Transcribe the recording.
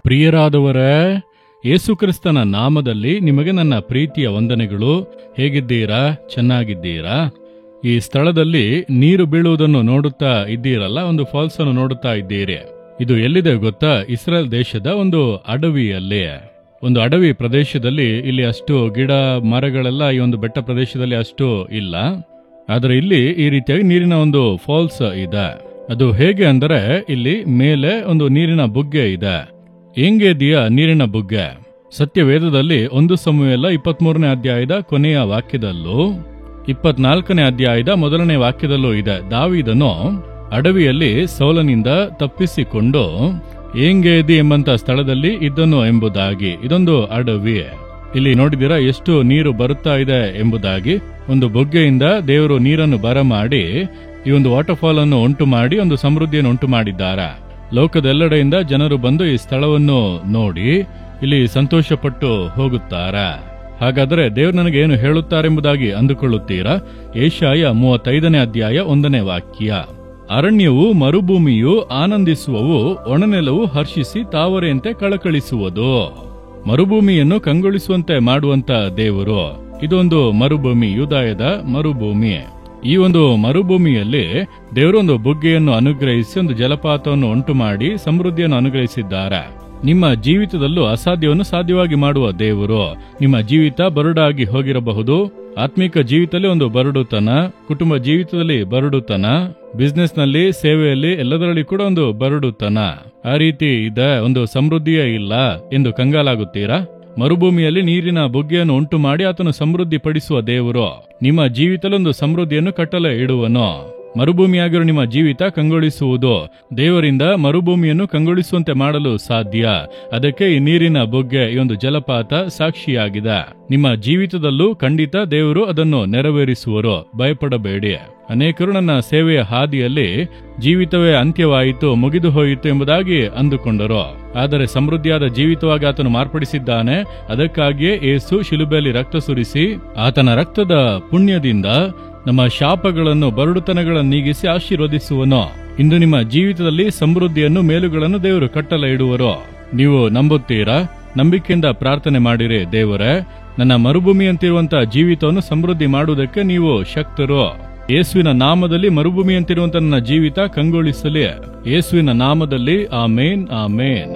ಪ್ರಿಯರಾದವರೇ, ಯೇಸುಕ್ರಿಸ್ತನ ನಾಮದಲ್ಲಿ ನಿಮಗೆ ನನ್ನ ಪ್ರೀತಿಯ ವಂದನೆಗಳು. ಹೇಗಿದ್ದೀರಾ? ಚೆನ್ನಾಗಿದ್ದೀರಾ? ಈ ಸ್ಥಳದಲ್ಲಿ ನೀರು ಬೀಳುವುದನ್ನು ನೋಡುತ್ತಾ ಇದ್ದೀರಲ್ಲ, ಒಂದು ಫಾಲ್ಸ್ ಅನ್ನು ನೋಡುತ್ತಾ ಇದ್ದೀರಿ. ಇದು ಎಲ್ಲಿದೆ ಗೊತ್ತಾ? ಇಸ್ರೇಲ್ ದೇಶದ ಒಂದು ಅಡವಿಯಲ್ಲಿ, ಒಂದು ಅಡವಿ ಪ್ರದೇಶದಲ್ಲಿ. ಇಲ್ಲಿ ಅಷ್ಟು ಗಿಡ ಮರಗಳೆಲ್ಲ ಈ ಒಂದು ಬೆಟ್ಟ ಪ್ರದೇಶದಲ್ಲಿ ಅಷ್ಟು ಇಲ್ಲ. ಆದರೆ ಇಲ್ಲಿ ಈ ರೀತಿಯಾಗಿ ನೀರಿನ ಒಂದು ಫಾಲ್ಸ್ ಇದೆ. ಅದು ಹೇಗೆ ಅಂದರೆ, ಇಲ್ಲಿ ಮೇಲೆ ಒಂದು ನೀರಿನ ಬುಗ್ಗೆ ಇದೆ. ಹೆಂಗಿದೆಯ ನೀರಿನ ಬುಗ್ಗೆ? ಸತ್ಯವೇದದಲ್ಲಿ 1 ಸಮುವೇಲ 23ನೇ ಅಧ್ಯಾಯದ ಕೊನೆಯ ವಾಕ್ಯದಲ್ಲೂ 24ನೇ ಅಧ್ಯಾಯದ 1ನೇ ವಾಕ್ಯದಲ್ಲೂ ಇದೆ. ದಾವೀದನು ಅಡವಿಯಲ್ಲಿ ಸೌಲನಿಂದ ತಪ್ಪಿಸಿಕೊಂಡು ಏಂಗೇದಿ ಎಂಬಂತ ಸ್ಥಳದಲ್ಲಿ ಇದ್ದನು ಎಂಬುದಾಗಿ. ಇದೊಂದು ಅಡವಿ. ಇಲ್ಲಿ ನೋಡಿದಿರಾ ಎಷ್ಟು ನೀರು ಬರುತ್ತಾ ಇದೆ ಎಂಬುದಾಗಿ. ಒಂದು ಬೊಗ್ಗೆಯಿಂದ ದೇವರು ನೀರನ್ನು ಬರಮಾಡಿ ಈ ಒಂದು ವಾಟರ್ಫಾಲ್ ಅನ್ನು ಉಂಟು ಮಾಡಿ ಒಂದು ಸಮೃದ್ಧಿಯನ್ನು ಉಂಟು ಮಾಡಿದ್ದಾರೆ. ಲೋಕದೆಲ್ಲೆಡೆಯಿಂದ ಜನರು ಬಂದು ಈ ಸ್ಥಳವನ್ನು ನೋಡಿ ಇಲ್ಲಿ ಸಂತೋಷಪಟ್ಟು ಹೋಗುತ್ತಾರೆ. ಹಾಗಾದರೆ ದೇವರು ನನಗೆ ಏನು ಹೇಳುತ್ತಾರೆಂಬುದಾಗಿ ಅಂದುಕೊಳ್ಳುತ್ತೀರಾ? ಯೆಶಾಯ 35ನೇ ಅಧ್ಯಾಯ 1ನೇ ವಾಕ್ಯ. ಅರಣ್ಯವು ಮರುಭೂಮಿಯು ಆನಂದಿಸುವವು, ಒಣನೆಲವು ಹರ್ಷಿಸಿ ತಾವರೆಯಂತೆ ಕಳಕಳಿಸುವುದು. ಮರುಭೂಮಿಯನ್ನು ಕಂಗೊಳಿಸುವಂತೆ ಮಾಡುವಂತ ದೇವರು. ಇದೊಂದು ಮರುಭೂಮಿ, ಯೂದಾಯದ ಮರುಭೂಮಿ. ಈ ಒಂದು ಮರುಭೂಮಿಯಲ್ಲಿ ದೇವರು ಒಂದು ಬುಗ್ಗೆಯನ್ನು ಅನುಗ್ರಹಿಸಿ ಒಂದು ಜಲಪಾತವನ್ನು ಉಂಟು ಮಾಡಿ ಸಮೃದ್ಧಿಯನ್ನು ಅನುಗ್ರಹಿಸಿದ್ದಾರೆ. ನಿಮ್ಮ ಜೀವಿತದಲ್ಲೂ ಅಸಾಧ್ಯವನ್ನು ಸಾಧ್ಯವಾಗಿ ಮಾಡುವ ದೇವರು. ನಿಮ್ಮ ಜೀವಿತ ಬರಡಾಗಿ ಹೋಗಿರಬಹುದು. ಆತ್ಮಿಕ ಜೀವಿತದಲ್ಲಿ ಒಂದು ಬರಡುತನ, ಕುಟುಂಬ ಜೀವಿತದಲ್ಲಿ ಬರಡುತನ, ಬಿಸ್ನೆಸ್ ನಲ್ಲಿ, ಸೇವೆಯಲ್ಲಿ, ಎಲ್ಲದರಲ್ಲಿ ಕೂಡ ಒಂದು ಬರಡುತನ. ಆ ರೀತಿ ಇದೆ, ಒಂದು ಸಮೃದ್ಧಿಯೇ ಇಲ್ಲ ಎಂದು ಕಂಗಾಲಾಗುತ್ತೀರಾ? ಮರುಭೂಮಿಯಲ್ಲಿ ನೀರಿನ ಬುಗ್ಗೆಯನ್ನು ಉಂಟು ಮಾಡಿ ಆತನು ಸಮೃದ್ಧಿ ಪಡಿಸುವ ದೇವರು. ನಿಮ್ಮ ಜೀವಿತಲೊಂದು ಸಮೃದ್ಧಿಯನ್ನು ಕಟ್ಟಲೆ ಇಡುವನು. ಮರುಭೂಮಿಯಾಗಿರೋ ನಿಮ್ಮ ಜೀವಿತ ಕಂಗೊಳಿಸುವುದು. ದೇವರಿಂದ ಮರುಭೂಮಿಯನ್ನು ಕಂಗೊಳಿಸುವಂತೆ ಮಾಡಲು ಸಾಧ್ಯ. ಅದಕ್ಕೆ ಈ ನೀರಿನ ಬುಗ್ಗೆ, ಈ ಒಂದು ಜಲಪಾತ ಸಾಕ್ಷಿಯಾಗಿದೆ. ನಿಮ್ಮ ಜೀವಿತದಲ್ಲೂ ಖಂಡಿತ ದೇವರು ಅದನ್ನು ನೆರವೇರಿಸುವರು. ಭಯಪಡಬೇಡಿ. ಅನೇಕರು ನನ್ನ ಸೇವೆಯ ಹಾದಿಯಲ್ಲಿ ಜೀವಿತವೇ ಅಂತ್ಯವಾಯಿತು, ಮುಗಿದು ಹೋಯಿತು ಎಂಬುದಾಗಿ ಅಂದುಕೊಂಡರು. ಆದರೆ ಸಮೃದ್ಧಿಯಾದ ಜೀವಿತವಾಗಿ ಆತನು ಮಾರ್ಪಡಿಸಿದ್ದಾನೆ. ಅದಕ್ಕಾಗಿಯೇ ಯೇಸು ಶಿಲುಬೆಯಲ್ಲಿ ರಕ್ತ ಸುರಿಸಿ ಆತನ ರಕ್ತದ ಪುಣ್ಯದಿಂದ ನಮ್ಮ ಶಾಪಗಳನ್ನು, ಬರಡುತನಗಳನ್ನು ನೀಗಿಸಿ ಆಶೀರ್ವದಿಸುವನು. ಇಂದು ನಿಮ್ಮ ಜೀವಿತದಲ್ಲಿ ಸಮೃದ್ಧಿಯನ್ನು, ಮೇಲುಗಳನ್ನು ದೇವರು ಕಟ್ಟಲೆ ಇಡುವರು. ನೀವು ನಂಬುತ್ತೀರಾ? ನಂಬಿಕೆಯಿಂದ ಪ್ರಾರ್ಥನೆ ಮಾಡಿರಿ. ದೇವರೇ, ನನ್ನ ಮರುಭೂಮಿಯಂತಿರುವಂತಹ ಜೀವಿತವನ್ನು ಸಮೃದ್ಧಿ ಮಾಡುವುದಕ್ಕೆ ನೀವು ಶಕ್ತರು. ಯೇಸುವಿನ ನಾಮದಲ್ಲಿ ಮರುಭೂಮಿಯಂತಿರುವಂತಹ ನನ್ನ ಜೀವಿತ ಕಂಗೊಳಿಸಲಿ. ಯೇಸುವಿನ ನಾಮದಲ್ಲಿ ಆಮೇನ್, ಆಮೇನ್.